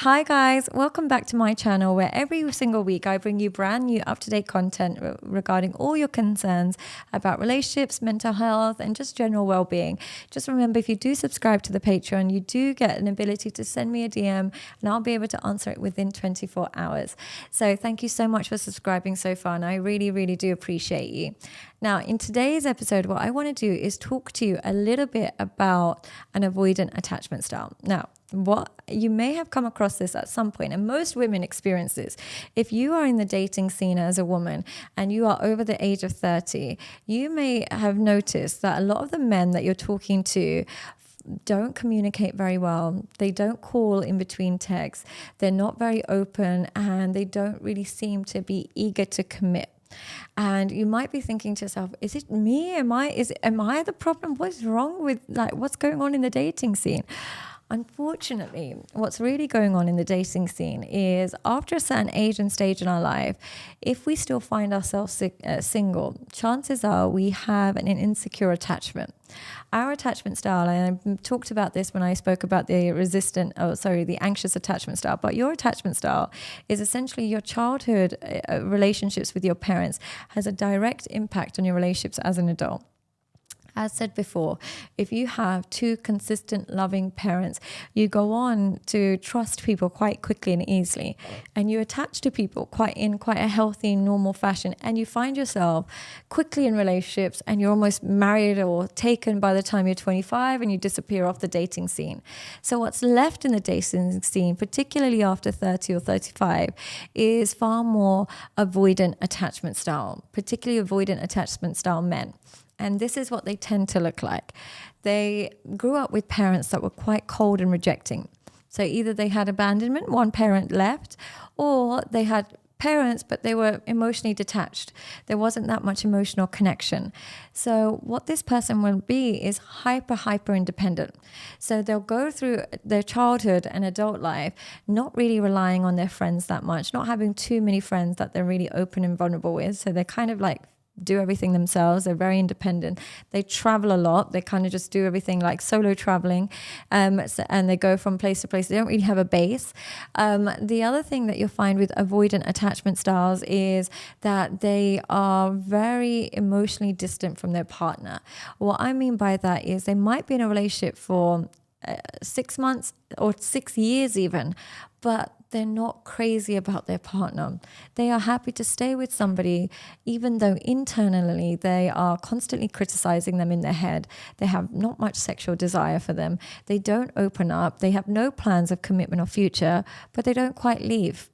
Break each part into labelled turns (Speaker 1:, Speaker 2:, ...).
Speaker 1: Hi guys, welcome back to my channel where every single week I bring you brand new up-to-date content regarding all your concerns about relationships, mental health and just general well-being. Just remember, if you do subscribe to the Patreon, you do get an ability to send me a DM and I'll be able to answer it within 24 hours. So thank you so much for subscribing so far and I really do appreciate you. Now, in today's episode, what I want to do is talk to you a little bit about an avoidant attachment style. Now, what you may have come across this at some point, and most women experience this. If you are in the dating scene as a woman and you are over the age of 30, you may have noticed that a lot of the men that you're talking to don't communicate very well. They don't call in between texts. They're not very open and they don't really seem to be eager to commit. And you might be thinking to yourself, is it me? Am I the problem? What's wrong with what's going on in the dating scene? Unfortunately, what's really going on in the dating scene is after a certain age and stage in our life, if we still find ourselves single, chances are we have an insecure attachment. Our attachment style, and I talked about this when I spoke about the anxious attachment style, but your attachment style is essentially your childhood relationships with your parents has a direct impact on your relationships as an adult. As said before, if you have two consistent, loving parents, you go on to trust people quite quickly and easily, and you attach to people in quite a healthy, normal fashion, and you find yourself quickly in relationships, and you're almost married or taken by the time you're 25, and you disappear off the dating scene. So what's left in the dating scene, particularly after 30 or 35, is far more avoidant attachment style, particularly avoidant attachment style men. And this is what they tend to look like. They grew up with parents that were quite cold and rejecting. So either they had abandonment, one parent left, or they had parents, but they were emotionally detached. There wasn't that much emotional connection. So what this person will be is hyper independent. So they'll go through their childhood and adult life not really relying on their friends that much, not having too many friends that they're really open and vulnerable with. So they're kind of like do everything themselves. They're very independent. They travel a lot. They kind of just do everything like solo traveling, and they go from place to place. They don't really have a base. The other thing that you'll find with avoidant attachment styles is that they are very emotionally distant from their partner. What I mean by that is they might be in a relationship for 6 months or 6 years even, but they're not crazy about their partner. They are happy to stay with somebody, even though internally they are constantly criticizing them in their head. They have not much sexual desire for them. They don't open up. They have no plans of commitment or future, but they don't quite leave.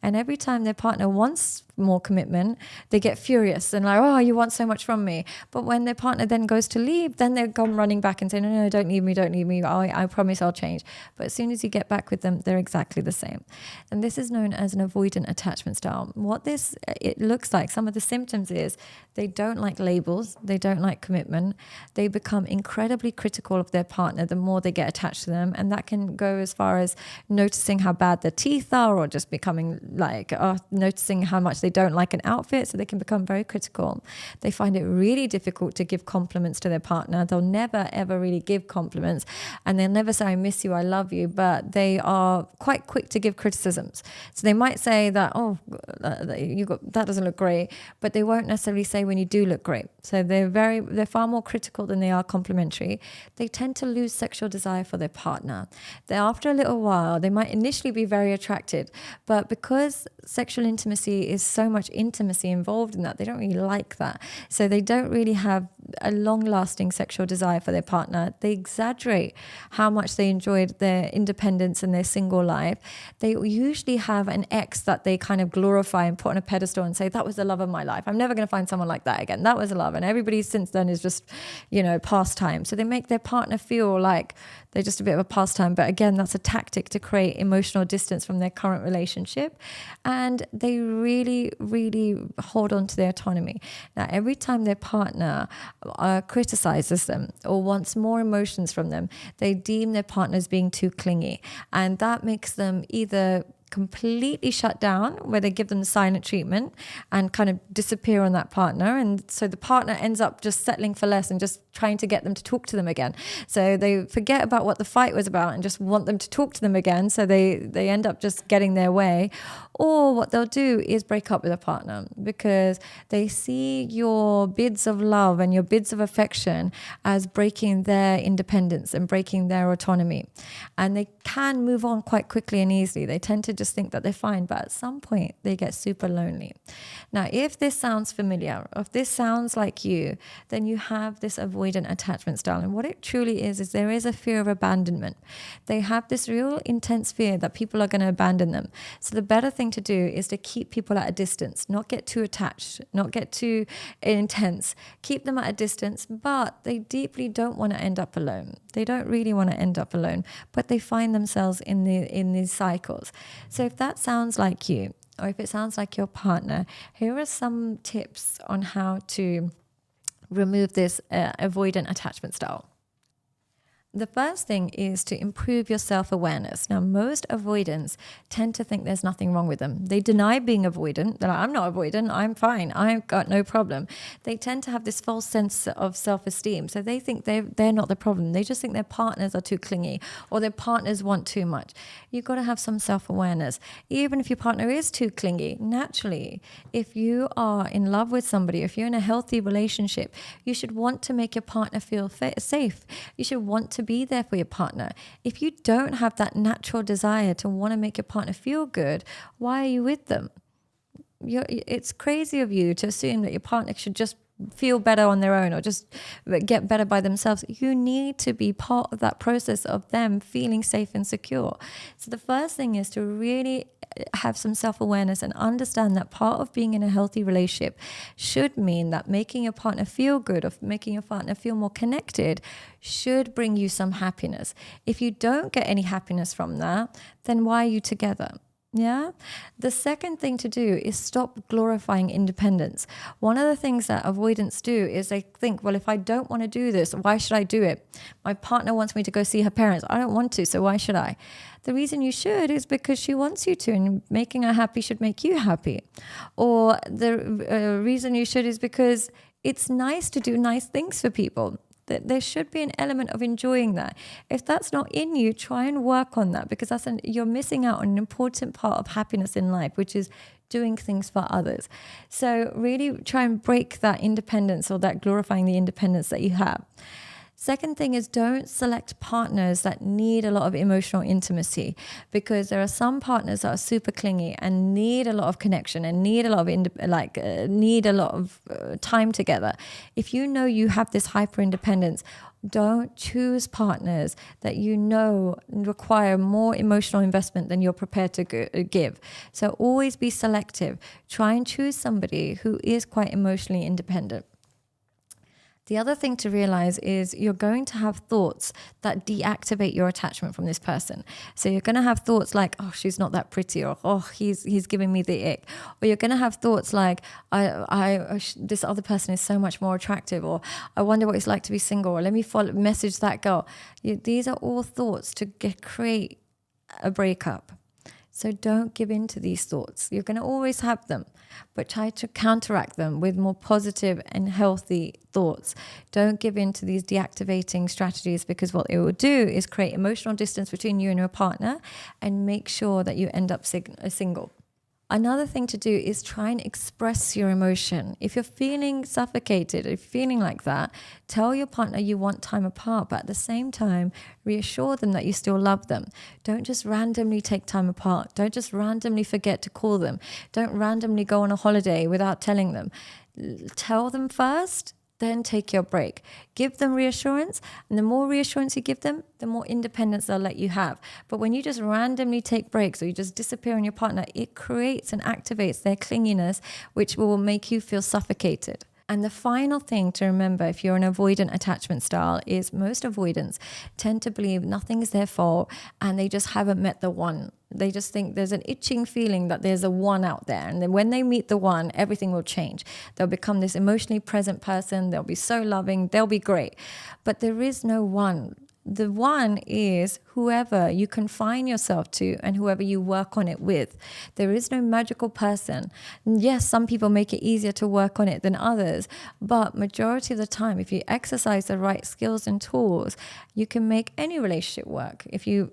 Speaker 1: And every time their partner wants more commitment, they get furious and like, oh, you want so much from me. But when their partner then goes to leave, then they come running back and say, no, don't leave me. I promise I'll change. But as soon as you get back with them, they're exactly the same. And this is known as an avoidant attachment style. What it looks like, some of the symptoms is they don't like labels. They don't like commitment. They become incredibly critical of their partner the more they get attached to them. And that can go as far as noticing how bad their teeth are, or just becoming like noticing how much they don't like an outfit. So they can become very critical. They find it really difficult to give compliments to their partner. They'll never ever really give compliments, and they'll never say I miss you, I love you, but they are quite quick to give criticisms. So they might say that, oh, that doesn't look great, but they won't necessarily say when you do look great. So they're far more critical than they are complimentary. They tend to lose sexual desire for their partner. After a little while, they might initially be very attracted, but because sexual intimacy is so much intimacy involved in that, they don't really like that. So they don't really have a long-lasting sexual desire for their partner. They exaggerate how much they enjoyed their independence and their single life. They usually have an ex that they kind of glorify and put on a pedestal and say, that was the love of my life. I'm never going to find someone like that again. That was a love. And everybody since then is just, pastime. So they make their partner feel like they're just a bit of a pastime. But again, that's a tactic to create emotional distance from their current relationship. And they really hold on to their autonomy. Now, every time their partner criticizes them or wants more emotions from them, they deem their partner as being too clingy. And that makes them either completely shut down, where they give them the silent treatment and kind of disappear on that partner. And so the partner ends up just settling for less and just trying to get them to talk to them again. So they forget about what the fight was about and just want them to talk to them again. So they end up just getting their way. Or what they'll do is break up with a partner because they see your bids of love and your bids of affection as breaking their independence and breaking their autonomy. And they can move on quite quickly and easily. They tend to just think that they're fine, but at some point they get super lonely. Now, if this sounds familiar, if this sounds like you, then you have this avoidant attachment style. And what it truly is there is a fear of abandonment. They have this real intense fear that people are going to abandon them. So the better thing to do is to keep people at a distance, not get too attached, not get too intense. Keep them at a distance, but they deeply don't want to end up alone. They don't really want to end up alone, but they find themselves in these cycles. So if that sounds like you, or if it sounds like your partner, here are some tips on how to remove this avoidant attachment style. The first thing is to improve your self-awareness. Now, most avoidants tend to think there's nothing wrong with them. They deny being avoidant. They're like, I'm not avoidant. I'm fine. I've got no problem. They tend to have this false sense of self-esteem. So they think they're not the problem. They just think their partners are too clingy or their partners want too much. You've got to have some self-awareness. Even if your partner is too clingy, naturally, if you are in love with somebody, if you're in a healthy relationship, you should want to make your partner feel safe. You should want to be there for your partner. If you don't have that natural desire to want to make your partner feel good, why are you with them? It's crazy of you to assume that your partner should just feel better on their own or just get better by themselves. You need to be part of that process of them feeling safe and secure. So the first thing is to really have some self-awareness and understand that part of being in a healthy relationship should mean that making your partner feel good or making your partner feel more connected should bring you some happiness. If you don't get any happiness from that, then why are you together? Yeah. The second thing to do is stop glorifying independence. One of the things that avoidants do is they think, well, if I don't want to do this, why should I do it? My partner wants me to go see her parents. I don't want to, so why should I? The reason you should is because she wants you to, and making her happy should make you happy. Or the reason you should is because it's nice to do nice things for people. There should be an element of enjoying that. If that's not in you, try and work on that, because you're missing out on an important part of happiness in life, which is doing things for others. So really try and break that independence or that glorifying the independence that you have. Second thing is, don't select partners that need a lot of emotional intimacy, because there are some partners that are super clingy and need a lot of connection and need a lot of time together. If you know you have this hyper independence, don't choose partners that you know require more emotional investment than you're prepared to give. So always be selective. Try and choose somebody who is quite emotionally independent. The other thing to realize is you're going to have thoughts that deactivate your attachment from this person. So you're going to have thoughts like, oh, she's not that pretty, or oh, he's giving me the ick. Or you're going to have thoughts like, this other person is so much more attractive, or I wonder what it's like to be single, or let me message that girl. These are all thoughts to create a breakup. So don't give in to these thoughts. You're going to always have them, but try to counteract them with more positive and healthy thoughts. Don't give in to these deactivating strategies, because what it will do is create emotional distance between you and your partner and make sure that you end up single. Another thing to do is try and express your emotion. If you're feeling suffocated, if you're feeling like that, tell your partner you want time apart, but at the same time, reassure them that you still love them. Don't just randomly take time apart. Don't just randomly forget to call them. Don't randomly go on a holiday without telling them. Tell them first, then take your break. Give them reassurance, and the more reassurance you give them, the more independence they'll let you have. But when you just randomly take breaks or you just disappear on your partner, it creates and activates their clinginess, which will make you feel suffocated. And the final thing to remember if you're an avoidant attachment style is most avoidants tend to believe nothing is their fault and they just haven't met the one. They just think there's an itching feeling that there's a one out there. And then when they meet the one, everything will change. They'll become this emotionally present person. They'll be so loving. They'll be great. But there is no one. The one is whoever you confine yourself to and whoever you work on it with. There is no magical person. Yes, some people make it easier to work on it than others, but majority of the time, if you exercise the right skills and tools, you can make any relationship work. If you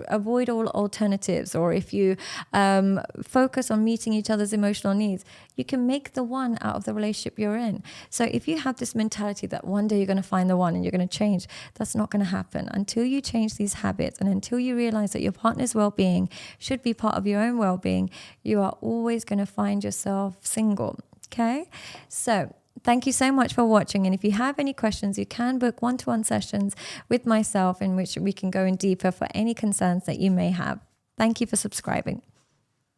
Speaker 1: avoid all alternatives, or if you focus on meeting each other's emotional needs, you can make the one out of the relationship you're in. So if you have this mentality that one day you're going to find the one and you're going to change, that's not going to happen until you change these habits, and until you realize that your partner's well-being should be part of your own well-being. You are always going to find yourself single. Okay, so thank you so much for watching. And if you have any questions, you can book one-to-one sessions with myself in which we can go in deeper for any concerns that you may have. Thank you for subscribing.